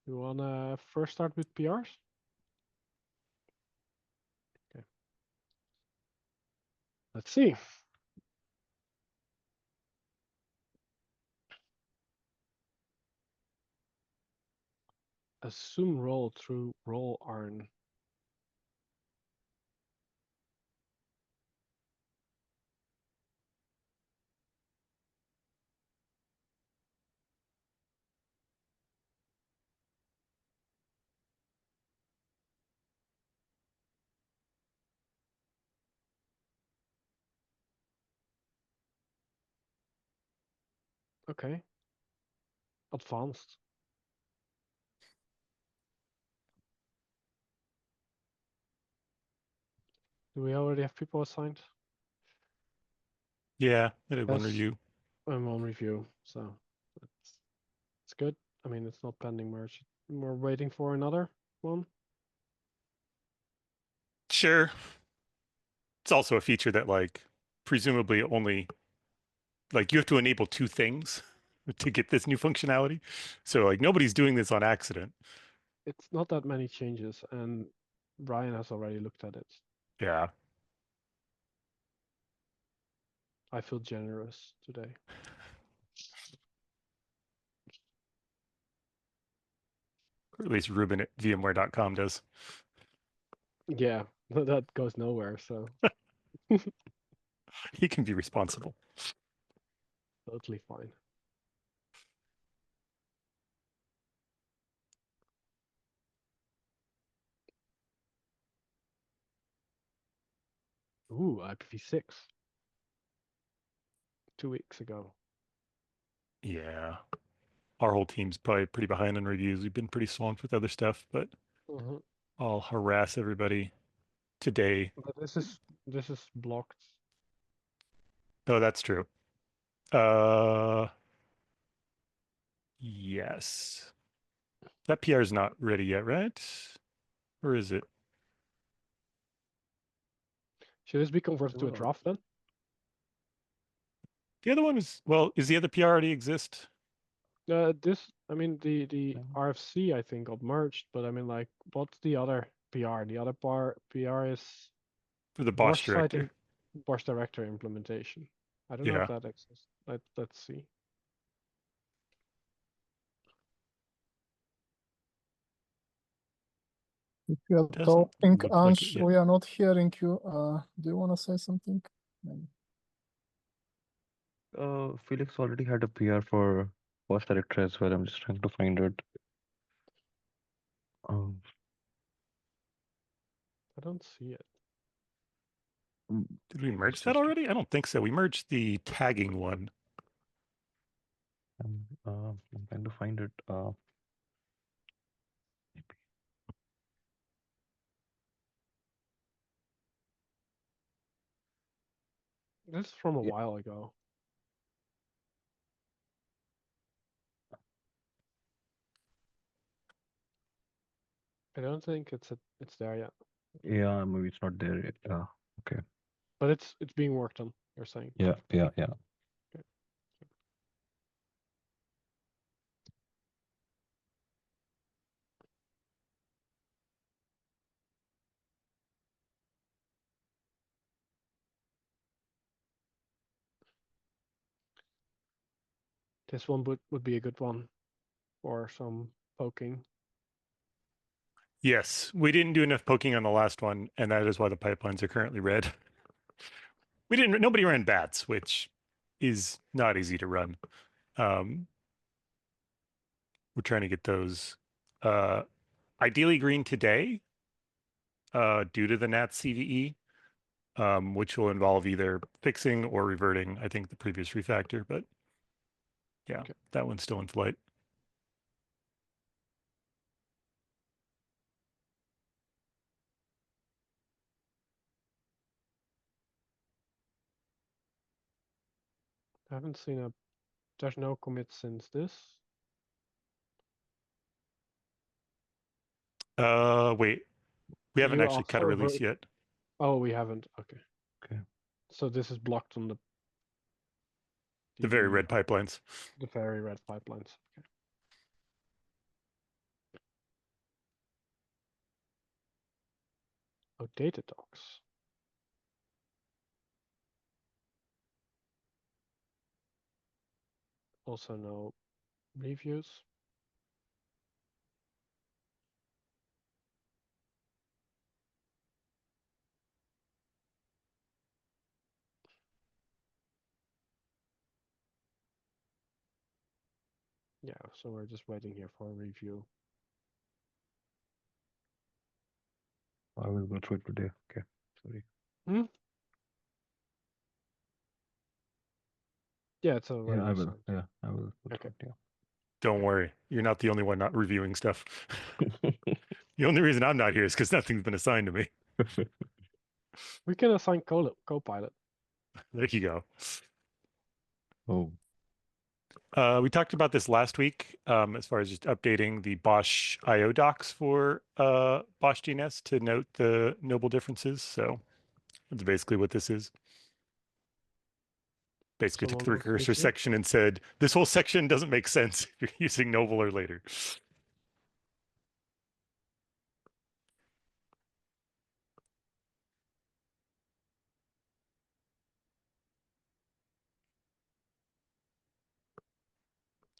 You wanna first start with PRs? Okay. Let's see. Assume roll through roll Arn. Okay. Advanced. Do we already have people assigned? Yeah, I did one Yes, review. I'm on review, so it's good. I mean, it's not pending merge. We're waiting for another one. Sure. It's also a feature that like presumably only like you have to enable two things to get this new functionality. So like nobody's doing this on accident. It's not that many changes, and Brian has already looked at it. Yeah. I feel generous today. Or at least Ruben at VMware.com does. Yeah, that goes nowhere, so He can be responsible. totally fine. Ooh, IPv6. 2 weeks ago. Yeah. Our whole team's probably pretty behind on reviews. We've been pretty swamped with other stuff, but Mhm. I'll harass everybody today. But this is blocked. Oh, that's true. Uh, yes. That PR is not ready yet, right? Or is it? Should this be converted to a Oh. draft then? The other one is, well, is the other PR already exist? I mean, the RFC I think got merged, but I mean, like, what's the other PR? The other PR is For the Bosch Bosch site director. and Bosch director implementation. I don't know if Yeah. that exists. Let's see. If you are Doesn't talking, look like it Ansh, yet. we are not hearing you. Do you want to say something? Maybe. Felix already had a PR for Boss Director as well. I'm just trying to find it. Um, I don't see it. Did we merge that already? I don't think so. We merged the tagging one. I'm trying to find it. This is from a Yeah. while ago. I don't think it's there yet. Yeah, maybe it's not there yet. Okay. But it's being worked on, you're saying. Yeah. Okay. This one would be a good one for some poking. Yes, we didn't do enough poking on the last one, and that is why the pipelines are currently red. Nobody ran bats, which is not easy to run. Um, we're trying to get those ideally green today due to the NAT CVE, which will involve either fixing or reverting, I think, the previous refactor. But yeah, Okay. that one's still in flight. I haven't seen a. There's no commit since this. Wait, we haven't You actually cut a also release yet. Oh, we haven't. Okay. Okay. So this is blocked on The very red pipelines. the very red pipelines. Okay. Outdated docs. Also no reviews. Yeah, so we're just waiting here for a review. I will go through it today. Okay, sorry. Yeah, it's already Yeah, I will. assigned. Yeah, I will go Okay. through Don't worry, you're not the only one not reviewing stuff. The only reason I'm not here is because nothing's been assigned to me. it. Yeah. We can assign Copilot. There you go. Oh, We talked about this last week, as far as just updating the Bosch IO docs for Bosch DNS to note the notable differences. So that's basically what this is. Basically took Someone the wants to recursive review? section and said, this whole section doesn't make sense if you're using Noble or later.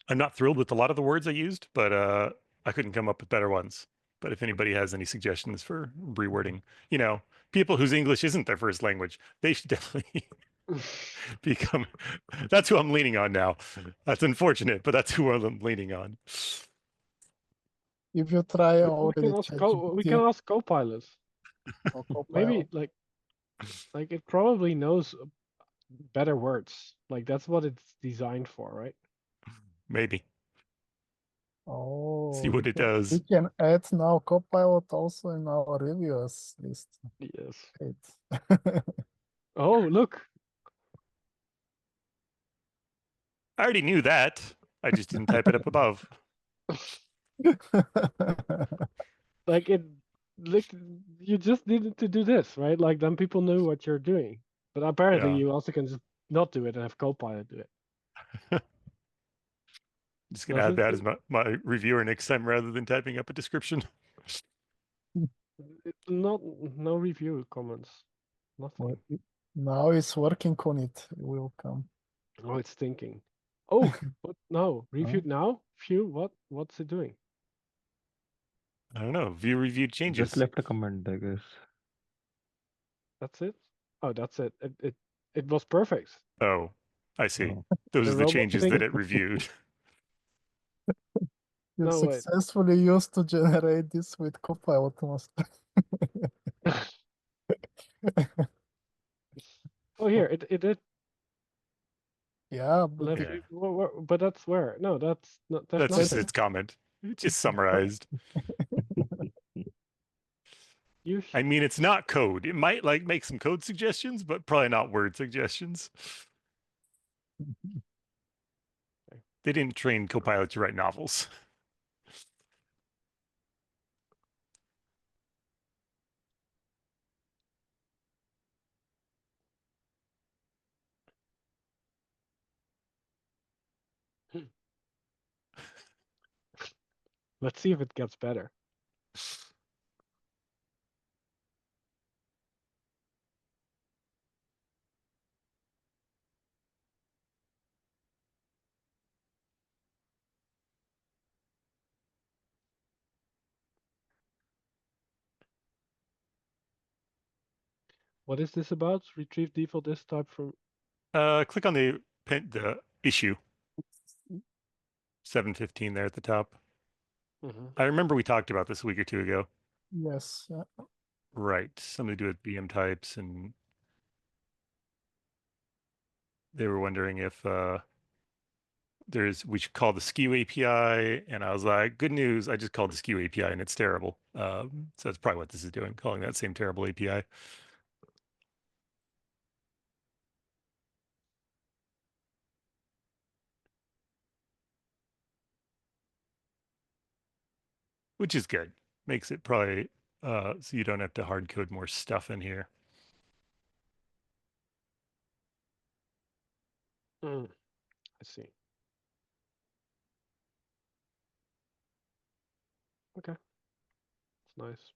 I'm not thrilled with a lot of the words I used, but I couldn't come up with better ones. But if anybody has any suggestions for rewording, you know, people whose English isn't their first language, they should definitely become. That's who I'm leaning on now. That's unfortunate, but that's who I'm leaning on. If you try we already we can ChatGPT ask Copilot. or Maybe Copilot, like it probably knows better words. Like that's what it's designed for, right? Maybe see oh, what it does. we can add now Copilot also in our reviews list. Yes. Great. Oh, look. I already knew that. I just didn't type it up above. Like you just needed to do this, right? Like then people knew what you're doing. But apparently Yeah. you also can just not do it and have Copilot do it. Just gonna Does add it that do- as my reviewer next time rather than typing up a description. Not no review comments. Well, Nothing. now it's working on it. It will come. Oh, it's thinking. Oh, what? No, reviewed now. Phew. What's it doing? I don't know. View reviewed changes. just left a comment, I guess. That's it. Oh, that's it. It was perfect. Oh, I see. Oh. Those The are the robot changes thing. that it reviewed. You No, wait. successfully used to generate this with Copilot master. Oh, here it did. Yeah, but Left. Yeah. But that's where. No, that's not. There's That's just nothing. its comment. It's just summarized. You. I mean, it's not code. It might like make some code suggestions, but probably not word suggestions. They didn't train Copilot to write novels. Let's see if it gets better. What is this about? Retrieve default disk type from. Click on the issue 715 there at the top. I remember we talked about this a week or two ago. yes, yeah. Right. Something to do with BM types, and they were wondering if we should call the skew API, and I was like, good news, I just called the skew API and it's terrible. So that's probably what this is doing, calling that same terrible API. Which is good. Makes it probably so you don't have to hard code more stuff in here. I see. Okay. It's nice.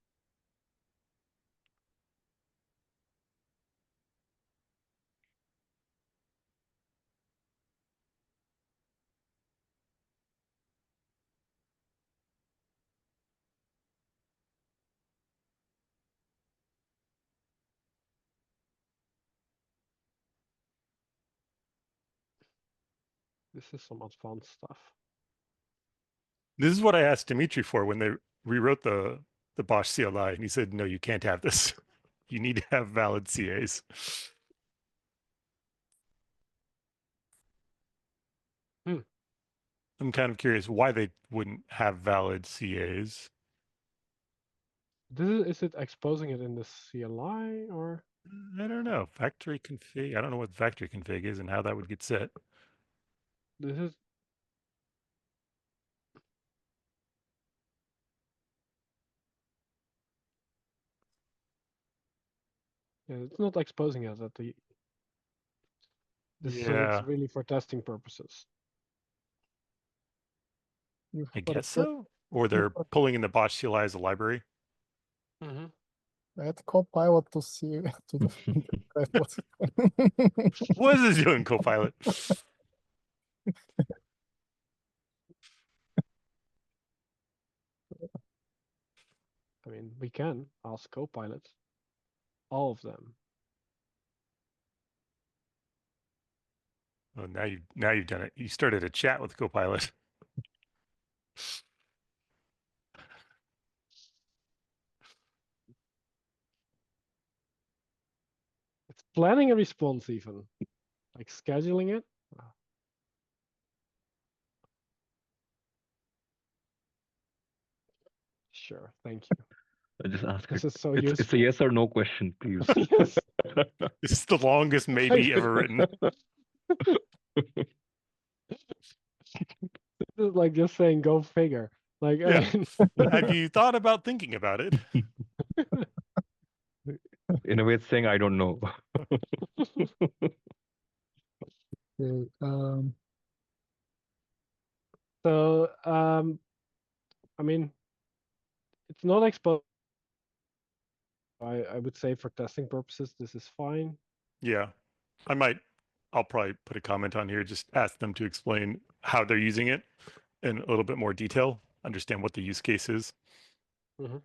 This is some advanced stuff. This is what I asked Dimitri for when they rewrote the Bosch CLI, and he said, "No, you can't have this. You need to have valid CAs." I'm kind of curious why they wouldn't have valid CAs. Is it exposing it in the CLI or? I don't know. Factory config. I don't know what factory config is and how that would get set. This is. Yeah, it's not exposing it at the. So Yeah, it's really for testing purposes. You I forget- guess so. Or they're forget- pulling in the Bosch CLI as a library. Add Copilot to see to the what's What is this doing, Copilot? I mean, we can ask Copilot. All of them. Oh, now you've done it. You started a chat with Copilot. It's planning a response even. Like scheduling it. Wow. Sure, thank you. I just ask This it. is so It's a useful. yes or no question, please. Yes. This is the longest maybe ever written. This is like just saying go figure. Like Yeah. I mean, Have you thought about thinking about it? In a way, it's saying I don't know. Okay, so I mean it's not exposed. I would say for testing purposes this is fine. Yeah. I'll probably put a comment on here, just ask them to explain how they're using it in a little bit more detail, understand what the use case is. Mhm.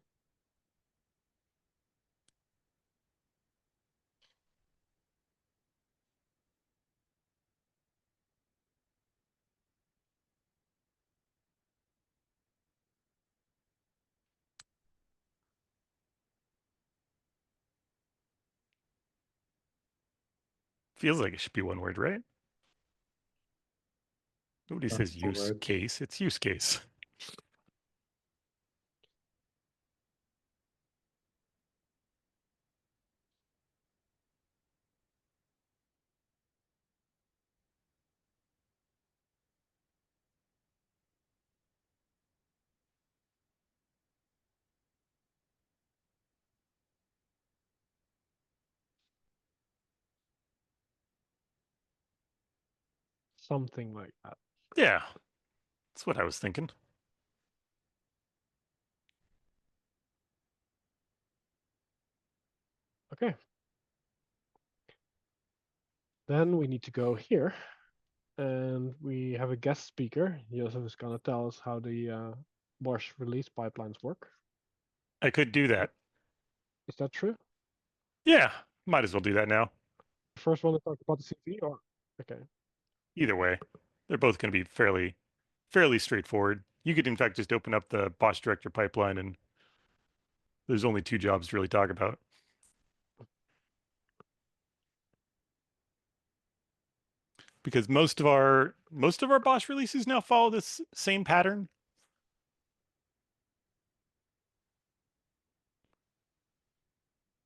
Feels like it should be one word, right? Nobody says One use word. case, it's use case. Something like that. Yeah. That's what I was thinking. Okay. Then we need to go here, and we have a guest speaker. Joseph is going to tell us how the Bosch release pipelines work. I could do that. Is that true? Yeah, might as well do that now. First one to talk about the CV, or okay. Either way, they're both going to be fairly straightforward. You could, in fact, just open up the Bosch director pipeline, and there's only two jobs to really talk about. Because most of our Bosch releases now follow this same pattern.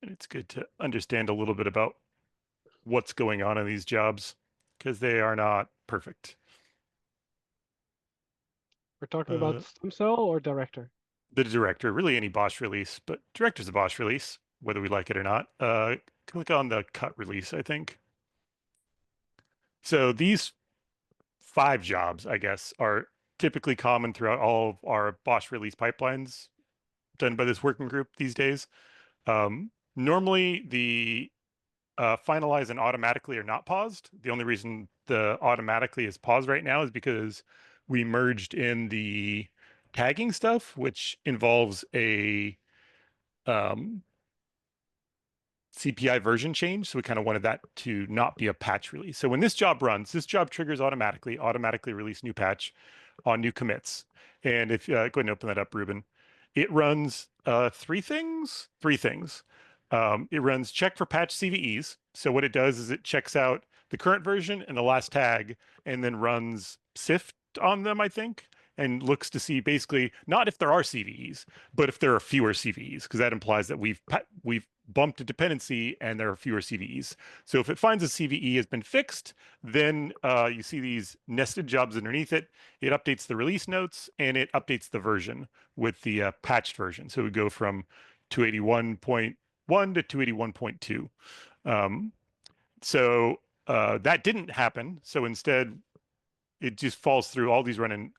And it's good to understand a little bit about what's going on in these jobs because they are not perfect. We're talking about stem cell or director? The director, really any Bosch release, but director's a Bosch release, whether we like it or not. Click on the cut release, I think. So these 5 jobs, I guess, are typically common throughout all of our Bosch release pipelines done by this working group these days. Normally, the finalize and automatically are not paused. The only reason the automatically is paused right now is because we merged in the tagging stuff, which involves a CPI version change. So we kind of wanted that to not be a patch release. So when this job runs, this job triggers automatically release new patch on new commits. And if go ahead and open that up, Ruben, it runs three things. It runs check for patch CVEs. So what it does is it checks out the current version and the last tag, and then runs sift on them, I think, and looks to see basically not if there are CVEs, but if there are fewer CVEs, because that implies that we've bumped a dependency and there are fewer CVEs. So if it finds a CVE has been fixed, then you see these nested jobs underneath it. It updates the release notes and it updates the version with the patched version. So we go from 281.1 to 281.2. So that didn't happen. So instead, it just falls through. All these run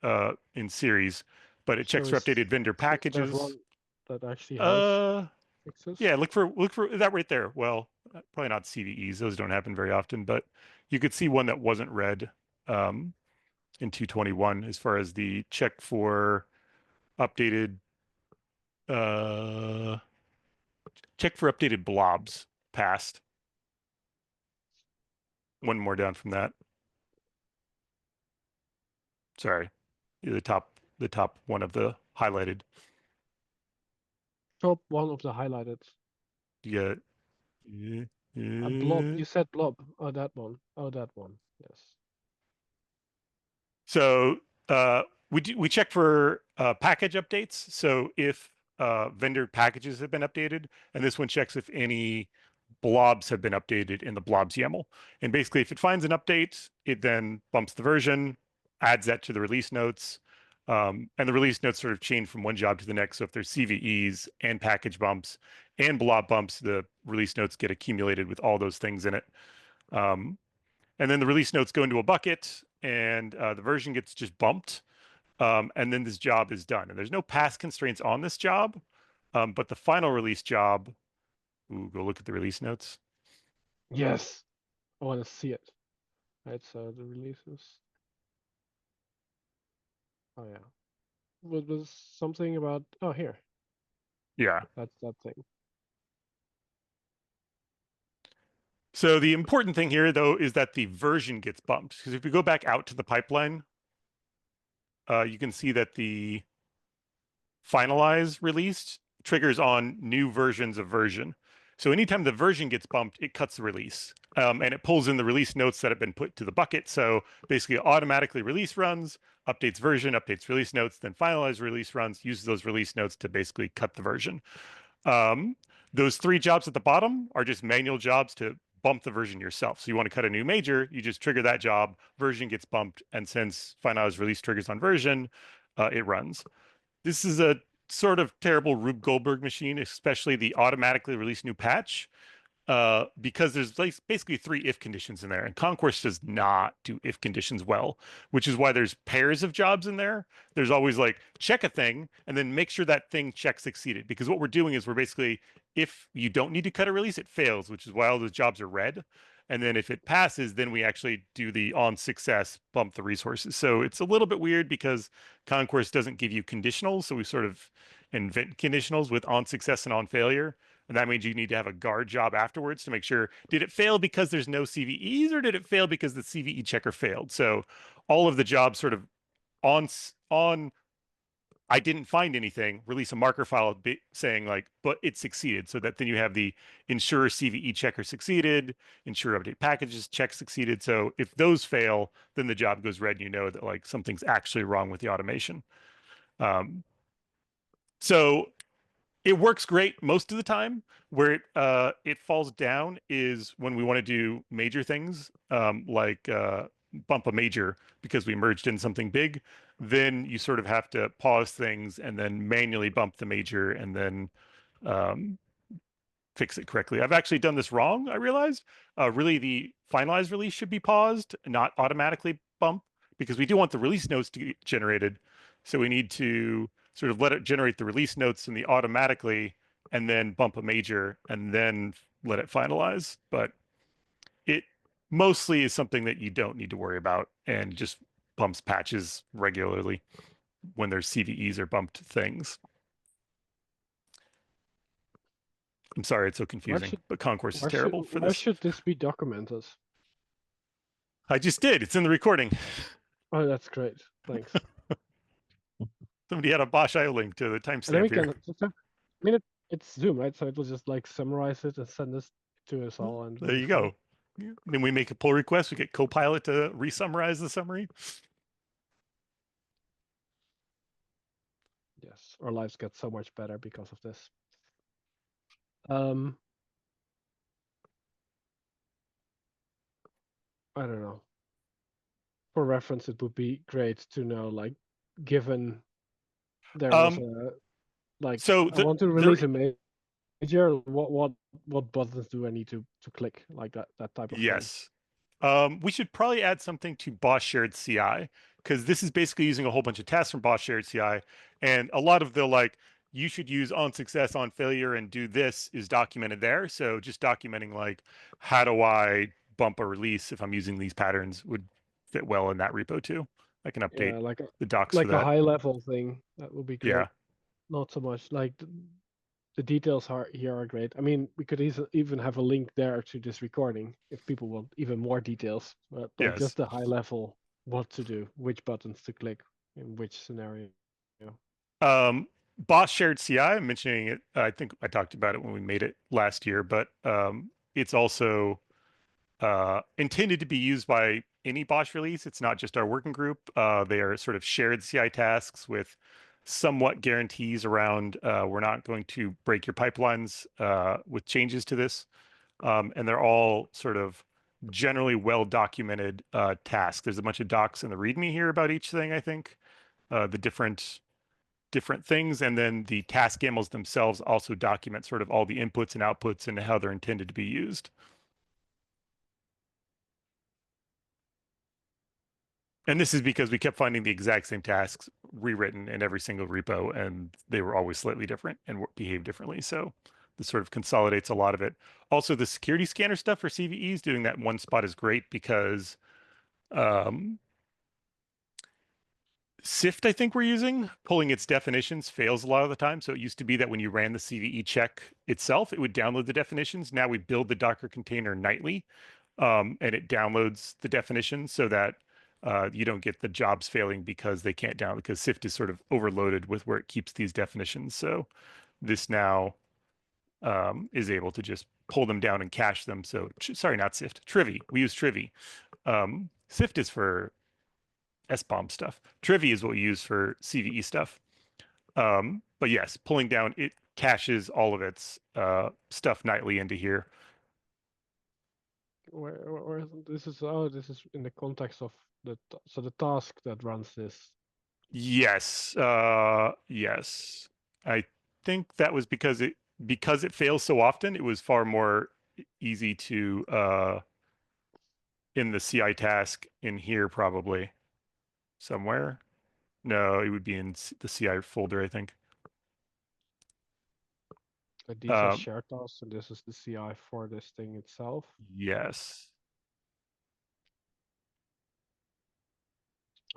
in series, but it checks for updated vendor packages. There's one that actually has fixes. Yeah, look for that right there. Well, probably not CVEs; those don't happen very often. But you could see one that wasn't read in 221 as far as the check for updated blobs passed. One more down from that. Sorry, the top one of the highlighted. Top one of the highlighted. Yeah. A blob. You said blob. Oh, that one. Oh, that one. Yes. So we check for package updates. So if vendor packages have been updated, and this one checks if any blobs have been updated in the blobs YAML. And basically, if it finds an update, it then bumps the version, adds that to the release notes, and the release notes sort of change from one job to the next. So if there's CVEs and package bumps and blob bumps, the release notes get accumulated with all those things in it. And then the release notes go into a bucket, and the version gets just bumped. And then this job is done. And there's no pass constraints on this job, but the final release job. Ooh, go look at the release notes. Yes. I want to see it. Right. So the releases. Oh yeah. Was something about? Oh, here. Yeah. That's that thing. So the important thing here, though, is that the version gets bumped. Because if we go back out to the pipeline, you can see that the finalize release triggers on new versions of version. So anytime the version gets bumped, it cuts the release. And it pulls in the release notes that have been put to the bucket. So basically automatically release runs, updates version, updates release notes, then finalize release runs, uses those release notes to basically cut the version. Those three jobs at the bottom are just manual jobs to bump the version yourself. So you want to cut a new major, you just trigger that job, version gets bumped, and since finalize release triggers on version, it runs. This is a sort of terrible Rube Goldberg machine, especially the automatically release new patch, because there's basically three if conditions in there, and Concourse does not do if conditions well, which is why there's pairs of jobs in there. There's always like check a thing and then make sure that thing check succeeded, because what we're doing is we're basically, if you don't need to cut a release, it fails, which is why all those jobs are red. And then if it passes, then we actually do the on success, bump the resources. So it's a little bit weird because Concourse doesn't give you conditionals. So we sort of invent conditionals with on success and on failure. And that means you need to have a guard job afterwards to make sure, did it fail because there's no CVEs or did it fail because the CVE checker failed? So all of the jobs sort of on I didn't find anything, release a marker file saying like, but it succeeded. So that then you have the ensure CVE checker succeeded, ensure update packages check succeeded. So if those fail, then the job goes red and you know that like something's actually wrong with the automation. So it works great most of the time. Where it falls down is when we want to do major things, like bump a major because we merged in something big. Then you sort of have to pause things and then manually bump the major and then fix it correctly. I've actually done this wrong, I realized. Really, the finalized release should be paused, not automatically bump, because we do want the release notes to get generated. So we need to sort of let it generate the release notes and the automatically, and then bump a major and then let it finalize. But it mostly is something that you don't need to worry about and just bumps patches regularly when there's CVEs or bumped things. I'm sorry, it's so confusing, should- but Concourse is Why terrible for why this. should this be documented? I just did. It's in the recording. Oh, that's great. Thanks. Somebody had a Bosch.io link to the And then we timestamp here. can. I mean, it's Zoom, right? So it will just like summarize it and send this to us all. And There you go. Yeah. Then we make a pull request. We get Copilot to re-summarize the summary. Yes, our lives get so much better because of this. I don't know. For reference, it would be great to know, like, given there was a like, So I want to release a major. What buttons do I need to click? Like that type of thing. yes. We should probably add something to Bosch Shared CI, because this is basically using a whole bunch of tasks from Bosch Shared CI, and a lot of the like you should use on success, on failure, and do this is documented there. So just documenting like how do I bump a release if I'm using these patterns would fit well in that repo too. I can update Yeah, like the docs for a that. high level thing. That would be great. Yeah. Not so much like the details here are great. I mean, we could even have a link there to this recording if people want even more details. But like Yes. just the high level, what to do, which buttons to click in which scenario. Bosch Shared CI, I'm mentioning it. I think I talked about it when we made it last year, but it's also intended to be used by any Bosch release. It's not just our working group. They are sort of shared CI tasks with somewhat guarantees around we're not going to break your pipelines with changes to this. And they're all sort of generally well documented tasks. There's a bunch of docs in the README here about each thing, I think, the different things. And then the task YAMLs themselves also document sort of all the inputs and outputs and how they're intended to be used. And this is because we kept finding the exact same tasks rewritten in every single repo, and they were always slightly different and behave differently. So this sort of consolidates a lot of it. Also, the security scanner stuff for CVEs, doing that in one spot is great because SIFT, I think we're using, pulling its definitions fails a lot of the time. So it used to be that when you ran the CVE check itself, it would download the definitions. Now we build the Docker container nightly, and it downloads the definitions so that you don't get the jobs failing because they can't download, because SIFT is sort of overloaded with where it keeps these definitions. So this now is able to just pull them down and cache them. So sorry, not SIFT, Trivy. We use Trivy. SIFT is for SBOM stuff. Trivy is what we use for CVE stuff. But yes, pulling down, it caches all of its stuff nightly into here. Where this is? Oh, this is in the context of the the task that runs this. Yes, yes. I think that was because it fails so often. It was far more easy to in the CI task in here probably somewhere. No, it would be in the CI folder, I think. These are shared tasks, and this is the CI for this thing itself. Yes.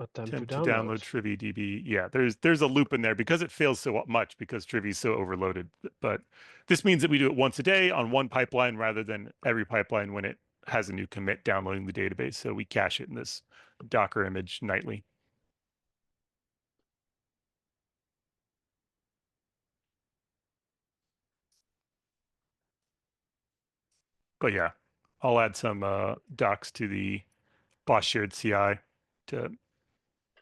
Attempt to download TriviDB. Yeah, there's a loop in there because it fails so much because Trivy is so overloaded. But this means that we do it once a day on one pipeline rather than every pipeline when it has a new commit downloading the database. So we cache it in this Docker image nightly. But yeah, I'll add some docs to the Bosch Shared CI to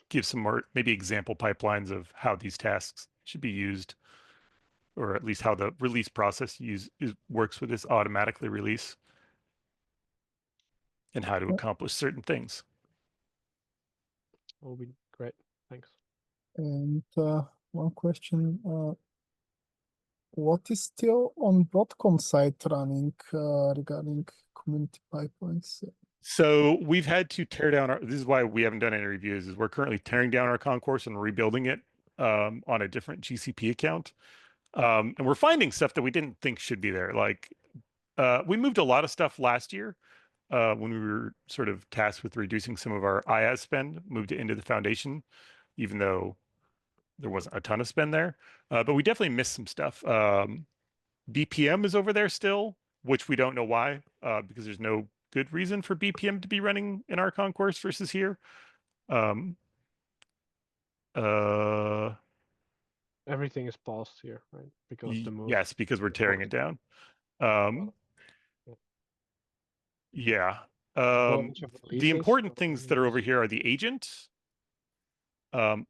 give some more maybe example pipelines of how these tasks should be used, or at least how the release process works with this automatically release and how to accomplish certain things. Will be great. Thanks. And one question: what is still on Broadcom site running regarding community pipelines? So we've had to tear down this is why we haven't done any reviews, is we're currently tearing down our concourse and rebuilding it on a different GCP account. And we're finding stuff that we didn't think should be there. Like we moved a lot of stuff last year when we were sort of tasked with reducing some of our IaaS spend, moved it into the foundation, even though there wasn't a ton of spend there. But we definitely missed some stuff. BPM is over there still, which we don't know why, because there's no good reason for BPM to be running in our concourse versus here. Everything is paused here, right? Because of the move. Yes, because we're tearing it down. Yeah. bunch of The releases important or things that are over releases. here are the agent. I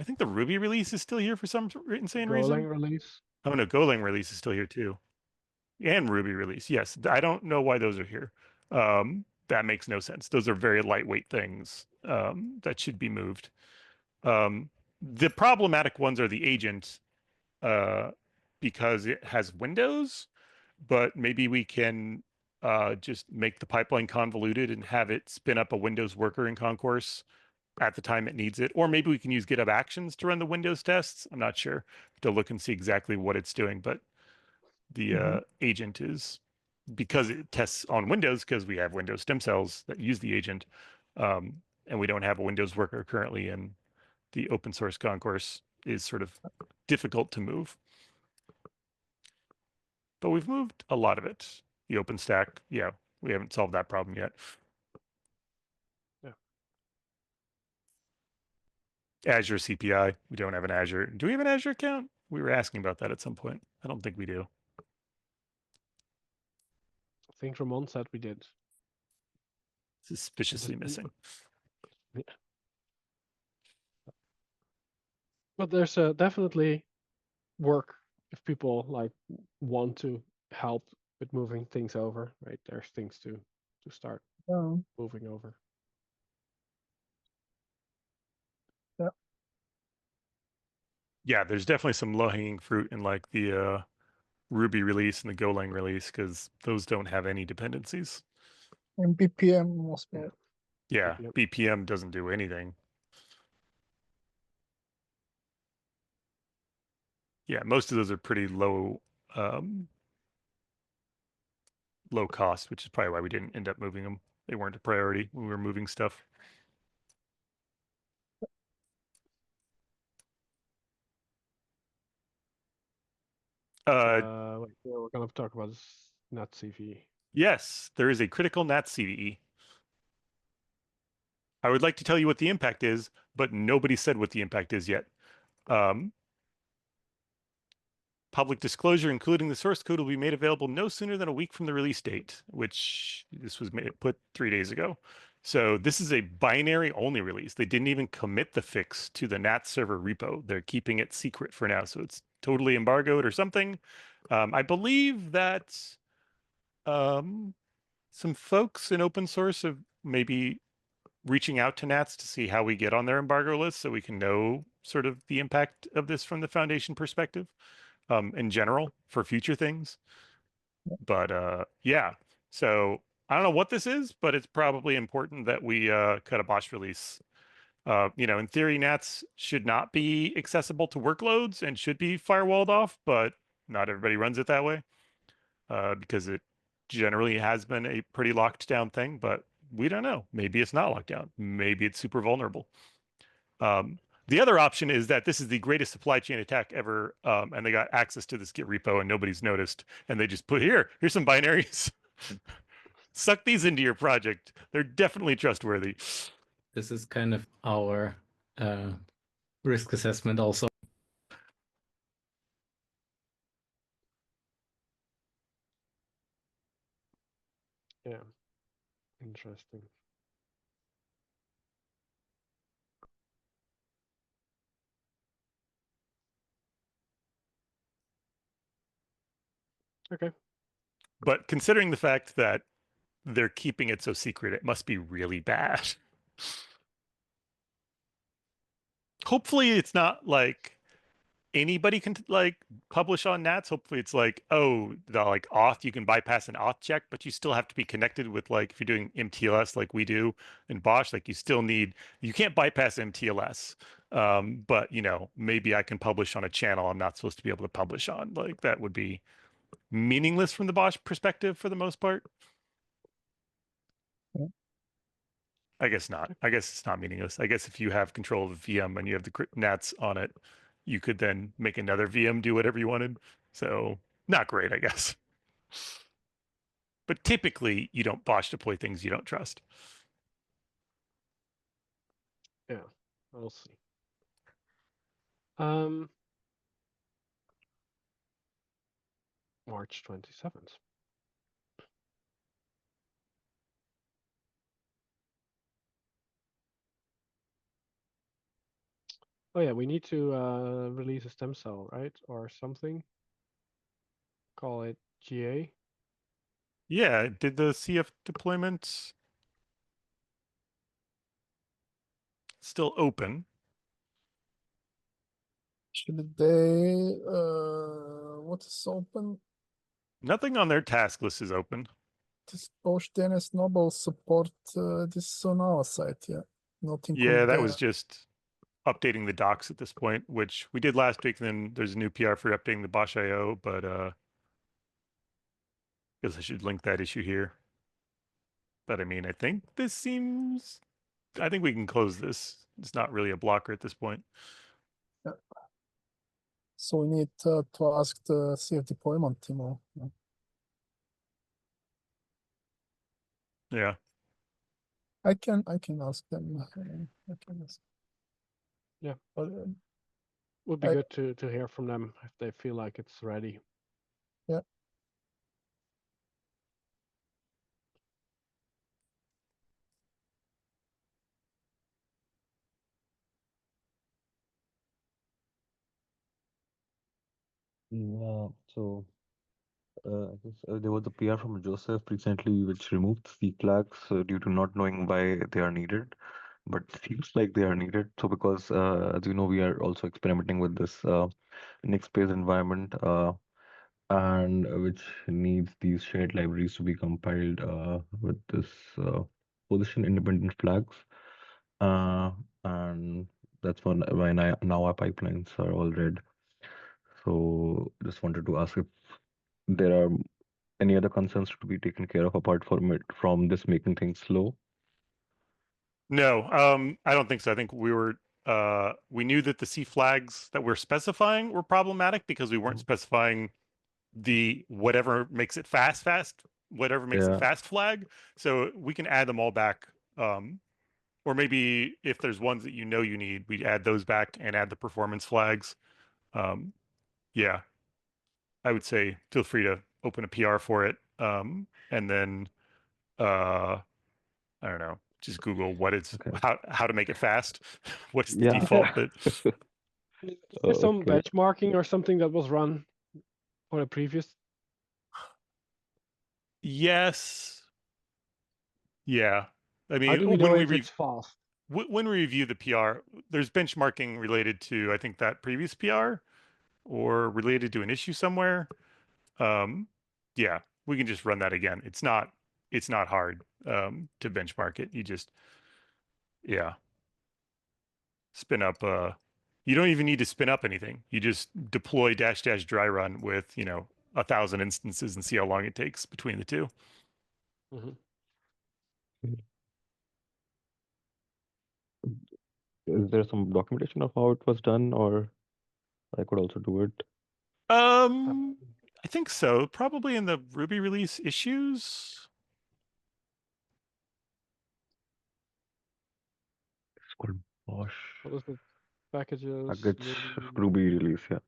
think the Ruby release is still here for some insane reason. Golang release. Oh no, Golang release is still here too. And Ruby release. Yes. I don't know why those are here. That makes no sense. Those are very lightweight things that should be moved. The problematic ones are the agent because it has windows, but maybe we can just make the pipeline convoluted and have it spin up a Windows worker in Concourse at the time it needs it. Or maybe we can use GitHub Actions to run the Windows tests. I'm not sure. To look and see exactly what it's doing, but the agent is, because it tests on Windows, because we have Windows stem cells that use the agent, and we don't have a Windows worker currently in the open source Concourse, is sort of difficult to move. But we've moved a lot of it. The OpenStack, yeah, we haven't solved that problem yet. Yeah. Azure CPI, we don't have an Azure. Do we have an Azure account? We were asking about that at some point. I don't think we do. I think Ramon said we did. Suspiciously missing. Yeah. But there's definitely work if people like want to help with moving things over, right? There's things to start Yeah. moving over. Yeah, there's definitely some low-hanging fruit in like the Ruby release and the Golang release, because those don't have any dependencies. And BPM was Yeah. bad. Yeah, Yep. BPM doesn't do anything. Yeah, most of those are pretty low low cost, which is probably why we didn't end up moving them. They weren't a priority when we were moving stuff. Wait, yeah, we're gonna talk about NetCV. Yes, there is a critical NAT CVE. I would like to tell you what the impact is, but nobody said what the impact is yet. Public disclosure, including the source code, will be made available no sooner than a week from the release date, which this was put 3 days ago. So this is a binary only release. They didn't even commit the fix to the NAT server repo. They're keeping it secret for now. So it's totally embargoed or something. I believe that some folks in open source have maybe reaching out to NATs to see how we get on their embargo list so we can know sort of the impact of this from the foundation perspective. In general for future things. But yeah, so I don't know what this is, but it's probably important that we cut a BOSH release. In theory, NATs should not be accessible to workloads and should be firewalled off, but not everybody runs it that way because it generally has been a pretty locked down thing, but we don't know. Maybe it's not locked down. Maybe it's super vulnerable. The other option is that this is the greatest supply chain attack ever, and they got access to this Git repo and nobody's noticed, and they just put here's some binaries. Suck these into your project. They're definitely trustworthy. This is kind of our risk assessment also. Yeah, interesting. Okay. But considering the fact that they're keeping it so secret, it must be really bad. Hopefully it's not like anybody can like publish on NATs. Hopefully it's like, oh, the like auth, you can bypass an auth check, but you still have to be connected with like, if you're doing MTLS like we do in BOSH, like you can't bypass MTLS. But maybe I can publish on a channel I'm not supposed to be able to publish on. Like that would be meaningless from the BOSH perspective for the most part. Yeah. I guess not. I guess it's not meaningless. I guess if you have control of the VM and you have the NATs on it, you could then make another VM do whatever you wanted. So not great, I guess. But typically, you don't Bosh deploy things you don't trust. Yeah, we'll see. Um, March 27th. Oh yeah, we need to release a stem cell, right? Or something. Call it GA. Yeah, did the CF deployment still open? Should they, what is open? Nothing on their task list is open. This Bosch DNS Noble support, this is on our site, yeah. Not Yeah, include that was there. just updating the docs at this point, which we did last week. And then there's a new PR for updating the Bosch IO, but guess I should link that issue here. But I mean, I think we can close this. It's not really a blocker at this point. So we need to ask the CF deployment team. Yeah. I can ask them. I can ask. Yeah. But, Would be I- good to hear from them if they feel like it's ready. Yeah, so I guess there was a PR from Joseph recently which removed C flags due to not knowing why they are needed, but seems like they are needed. So because as you know, we are also experimenting with this Nix-based environment, and which needs these shared libraries to be compiled with this position independent flags, and that's why now our pipelines are all red. So just wanted to ask if there are any other concerns to be taken care of apart from this making things slow? No, I don't think so. I think we knew that the C flags that we're specifying were problematic because we weren't specifying the whatever makes it fast Yeah. flag. So we can add them all back. Or maybe if there's ones that you know you need, we add those back and add the performance flags. Yeah, I would say feel free to open a PR for it. And then I don't know, just Google Okay. how to make it fast. What's the Yeah. default that There's some Okay. benchmarking or something that was run for the previous. Yes. Yeah. I How mean, do we know if it's fast? when we review the PR, there's benchmarking related to, I think, that previous PR or related to an issue somewhere. Yeah, we can just run that again. It's not hard to benchmark it. You just, yeah, spin up you don't even need to spin up anything. You just deploy -- dry run with, 1,000 instances and see how long it takes between the two. Mhm. Is there some documentation of how it was done, or I could also do it? I think so. Probably in the Ruby release issues. It's called Bosch What is it? Packages. package Ruby release. Yeah.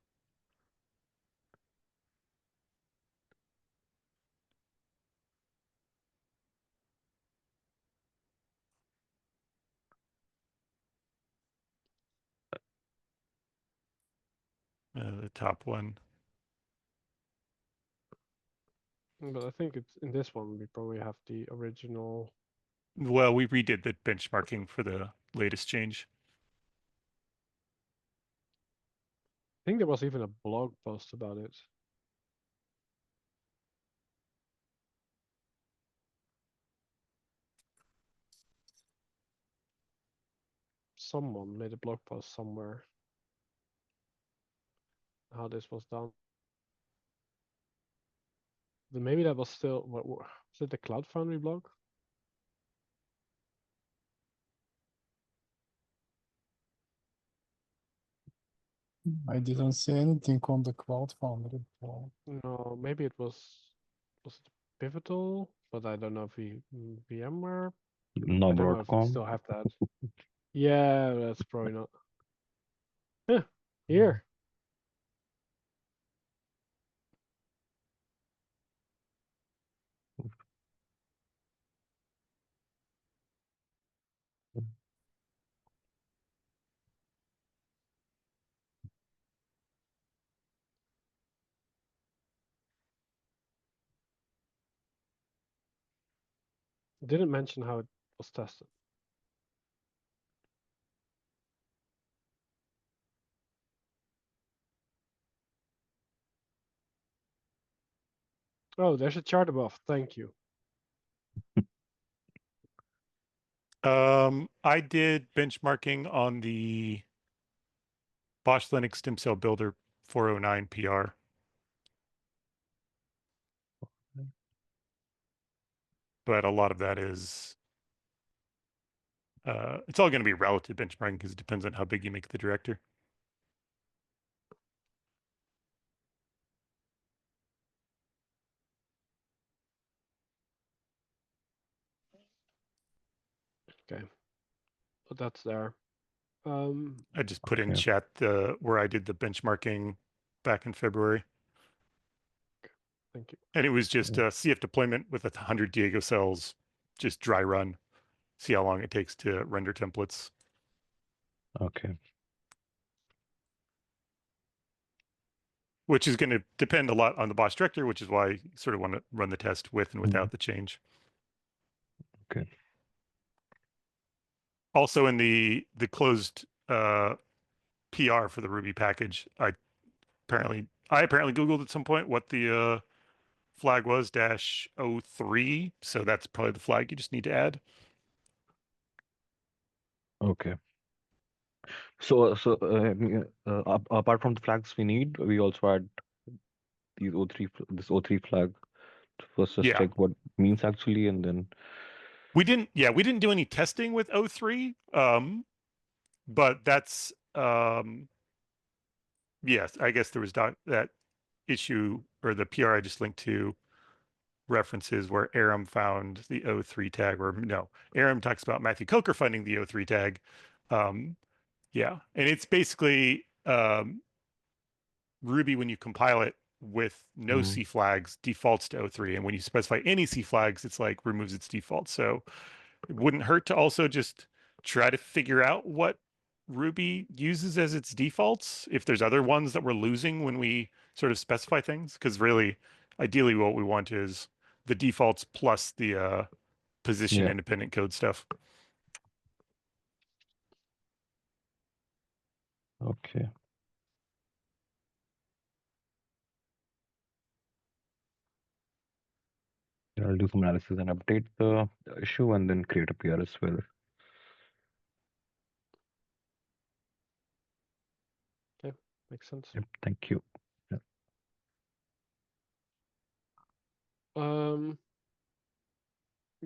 The top one. But I think it's in this one we probably have the original. Well, we redid the benchmarking for the latest change. I think there was even a blog post about it. Someone made a blog post somewhere. How this was done. Then maybe that was still was it the Cloud Foundry blog? I didn't see anything on the Cloud Foundry wall. No, maybe it was it Pivotal, but I don't know if VMware. I don't know if we Knob.com. still have that. Yeah, that's probably not. Huh, here. Didn't mention how it was tested. Oh, there's a chart above. Thank you. I did benchmarking on the Bosch Linux Stem Cell Builder 409 PR. But a lot of that is, it's all going to be relative benchmarking because it depends on how big you make the director. Okay, but that's there. I just put in Okay. chat where I did the benchmarking back in February. Thank you. And it was just a CF deployment with 100 Diego cells, just dry run. See how long it takes to render templates. Okay. Which is going to depend a lot on the Bosch director, which is why you sort of want to run the test with and without the change. Okay. Also in the closed PR for the Ruby package, I apparently Googled at some point what the flag was -03. So that's probably the flag you just need to add. Okay. So apart from the flags we need, we also add these this O3 flag to first just Yeah. check what it means actually, and then We didn't do any testing with O3. But that's yes, I guess there was that issue, or the PR I just linked to references where Aram found the O3 tag, or no, Aram talks about Matthew Coker finding the O3 tag. Yeah, and it's basically Ruby, when you compile it with no C flags, defaults to O3, and when you specify any C flags, it's like removes its default. So it wouldn't hurt to also just try to figure out what Ruby uses as its defaults, if there's other ones that we're losing when we sort of specify things, because really, ideally, what we want is the defaults plus the position independent code stuff. okay. I'll do some analysis and update the issue and then create a PR as well. Okay, makes sense. Yep, thank you.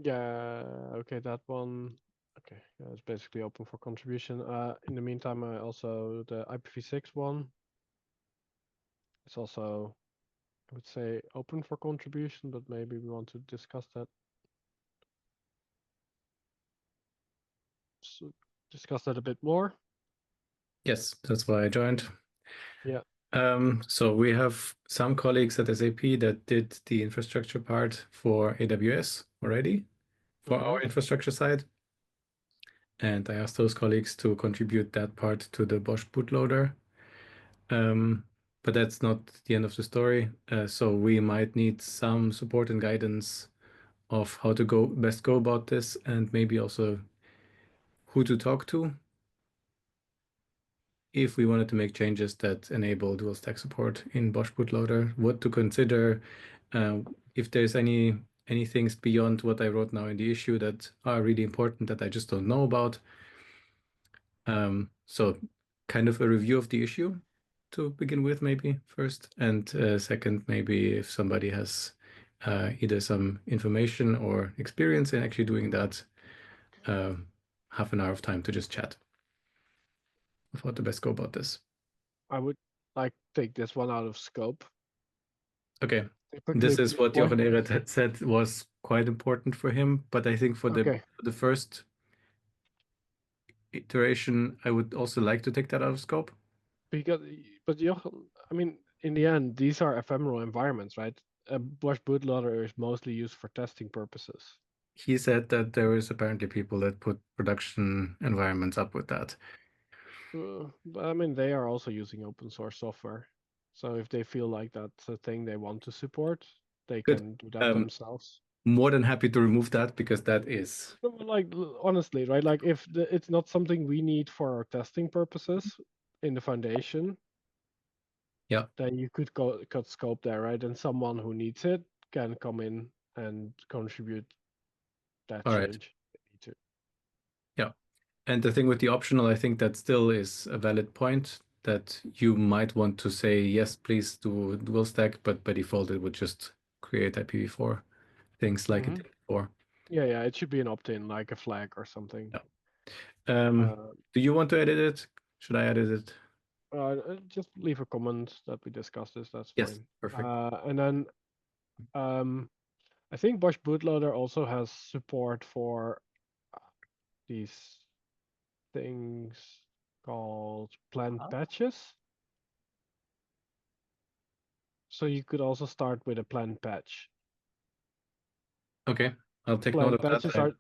Yeah, okay, that one. Okay, yeah, it's basically open for contribution. In the meantime, I also the IPv6 one. It's also, I would say, open for contribution, but maybe we want to discuss that. So discuss that a bit more. Yes, that's why I joined. Yeah. So we have some colleagues at SAP that did the infrastructure part for AWS already for our infrastructure side. And I asked those colleagues to contribute that part to the Bosch bootloader. But that's not the end of the story. So we might need some support and guidance of how to best go about this, and maybe also who to talk to if we wanted to make changes that enable dual stack support in Bosch bootloader. What to consider, if there's any things beyond what I wrote now in the issue that are really important that I just don't know about. So kind of a review of the issue to begin with, maybe first, and second, maybe if somebody has either some information or experience in actually doing that, half an hour of time to just chat of how to best go about this. I would like take this one out of scope. Okay, Typically, this is what Bosch- Jochen Ehret had said was quite important for him, but I think for Okay. the first iteration, I would also like to take that out of scope. Because, but Jochen, I mean, in the end, these are ephemeral environments, right? A Bosch bootloader is mostly used for testing purposes. He said that there is apparently people that put production environments up with that. But I mean, they are also using open source software. So if they feel like that's a thing they want to support, they Good. can do that Um, themselves. More than happy to remove that because that is No, but like honestly, right? Like if it's not something we need for our testing purposes in the foundation, Yeah. then you could cut scope there, right? And someone who needs it can come in and contribute that All right. change. They need to. And the thing with the optional, I think that still is a valid point that you might want to say, yes, please do dual stack, but by default, it would just create IPv4 things like it did before. Yeah, it should be an opt-in, like a flag or something. Yeah. Do you want to edit it? Should I edit it? Just leave a comment that we discussed this. That's Yes, fine. perfect. And then I think Bosch Bootloader also has support for these things called planned patches. So you could also start with a planned patch. Okay, I'll take Planned note of that. patches are,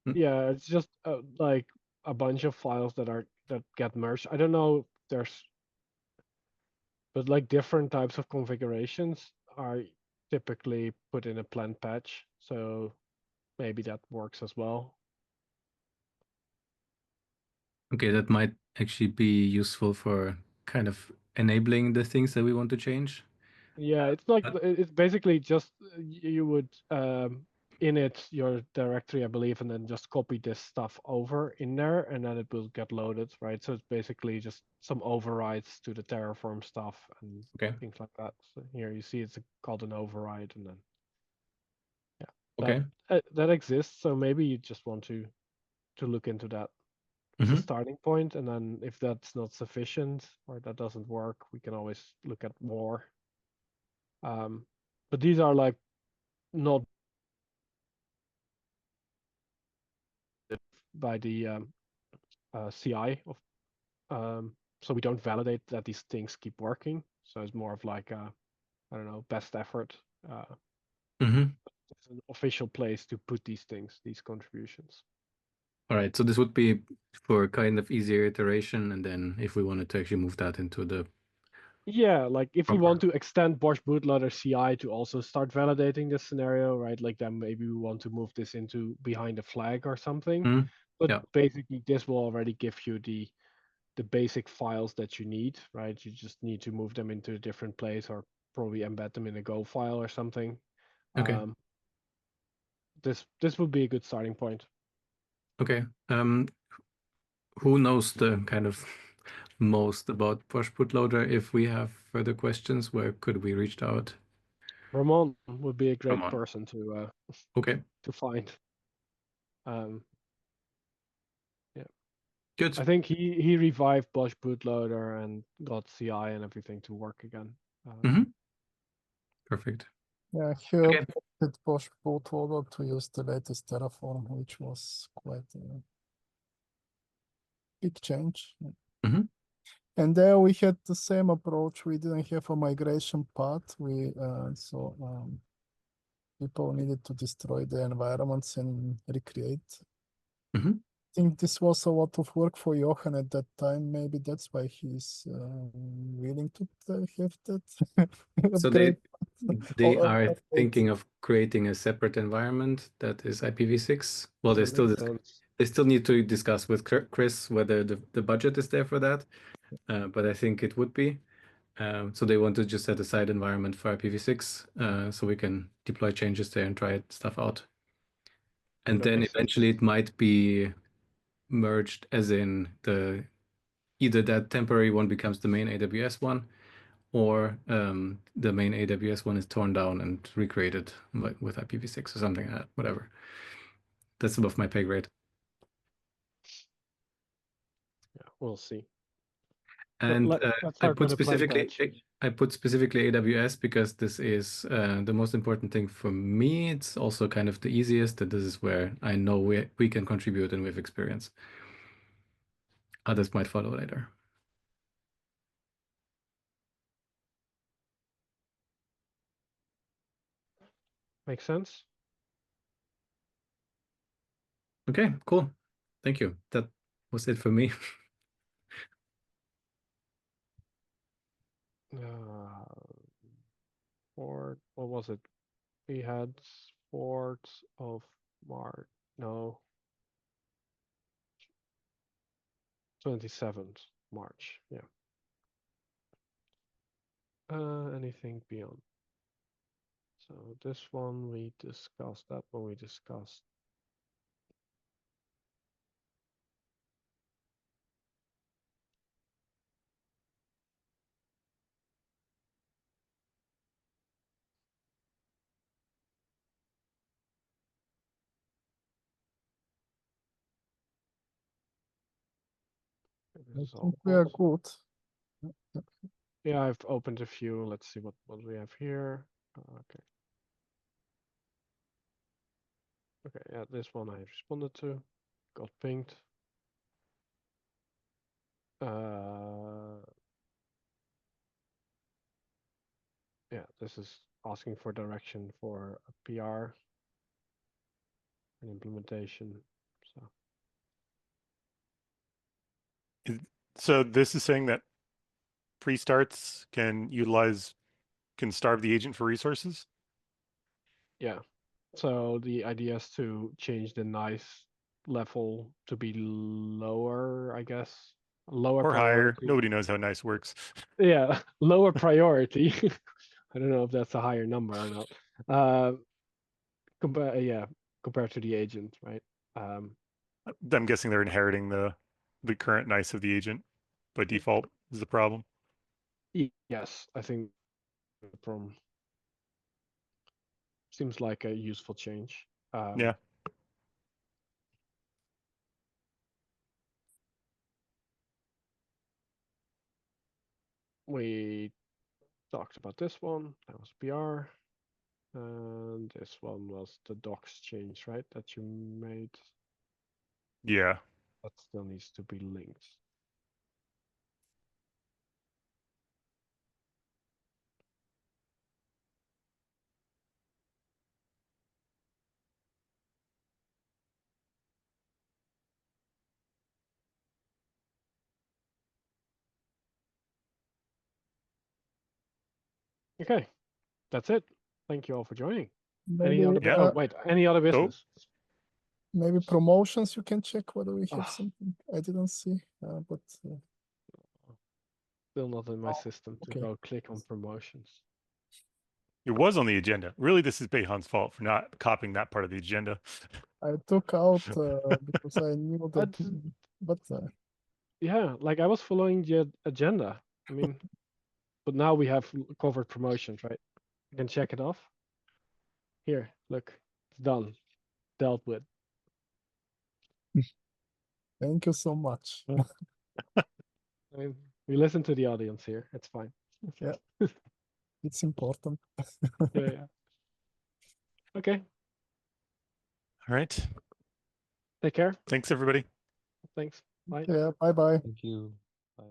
Hmm? yeah, it's just like a bunch of files that get merged. I don't know if there's, but like different types of configurations are typically put in a planned patch. So maybe that works as well. Okay, that might actually be useful for kind of enabling the things that we want to change. Yeah, it's like it's basically just you would init your directory, I believe, and then just copy this stuff over in there, and then it will get loaded, right? So it's basically just some overrides to the Terraform stuff and Okay. things like that. So here you see it's called an override, and then Okay. that exists. So maybe you just want to look into that as a starting point, and then if that's not sufficient or that doesn't work, we can always look at more. But these are like not by the CI of, so we don't validate that these things keep working. So it's more of like a, I don't know, best effort. It's an official place to put these things, these contributions. All right, so this would be for kind of easier iteration, and then if we wanted to actually move that into the Yeah, like if we proper. want to extend Bosch Bootloader CI to also start validating this scenario, right? Like then maybe we want to move this into behind a flag or something. But Yeah. basically this will already give you the basic files that you need, right? You just need to move them into a different place or probably embed them in a Go file or something. Okay. This would be a good starting point. Okay. Who knows the kind of most about Bosch Bootloader? If we have further questions, where could we reach out? Ramon would be a great Ramon. person to Okay. to find. Good. I think he revived Bosch Bootloader and got CI and everything to work again. Perfect. Yeah, he Okay. updated Bosch bootloader to use the latest Terraform, which was quite a big change. And there we had the same approach. We didn't have a migration path. People needed to destroy the environments and recreate. I think this was a lot of work for Jochen at that time. Maybe that's why he's willing to have that. So upgrade. they Or are update. thinking of creating a separate environment that is IPv6. Well, they That still makes sense. they still need to discuss with Chris whether the budget is there for that. But I think it would be. So they want to just set aside environment for IPv6 so we can deploy changes there and try stuff out. And That then makes sense. eventually it might be merged as in either that temporary one becomes the main AWS one, or the main AWS one is torn down and recreated with IPv6 or something like that, whatever. That's above my pay grade. Yeah, we'll see. And let's I start put with a plain specifically patch. I put specifically AWS because this is the most important thing for me. It's also kind of the easiest, that this is where I know we can contribute and with experience. Others might follow later. Makes sense? Okay, cool. Thank you. That was it for me. What was it? We had 4th of March. No. 27th March. Yeah. Anything beyond? So this one we discussed, that one we discussed. I This is all think we are good. good. Yeah, I've opened a few. Let's see what we have here. Okay. Okay, yeah, this one I responded to. Got pinged. Yeah, this is asking for direction for a PR and implementation. So So this is saying that pre-starts can starve the agent for resources. yeah, so the idea is to change the nice level to be lower, I guess. Lower Or higher. priority. Nobody knows how nice works. Yeah, lower priority. I don't know if that's a higher number or not. Compared to the agent, right? I'm guessing they're inheriting the current nice of the agent by default is the problem. Yes, I think from seems like a useful change. Yeah. We talked about this one. That was PR. And this one was the docs change, right? That you made. Yeah. That still needs to be linked. Okay, that's it. Thank you all for joining. Maybe, Yeah. Oh, wait, any other business? maybe promotions you can check whether we have Ah. something. I didn't see, but Still not in my Oh, system to okay. go click on promotions. It was on the agenda. Really, this is Behan's fault for not copying that part of the agenda. I took out because I knew that, but Yeah, like I was following the agenda. I mean, but now we have covered promotions, right? I can check it off. Here, look, it's done, dealt with. thank you so much. I mean, we listen to the audience here. It's fine. Yeah. It's important. Yeah. Okay. All right. Take care. Thanks, everybody. Thanks. Bye. Yeah, bye bye. Thank you. Bye.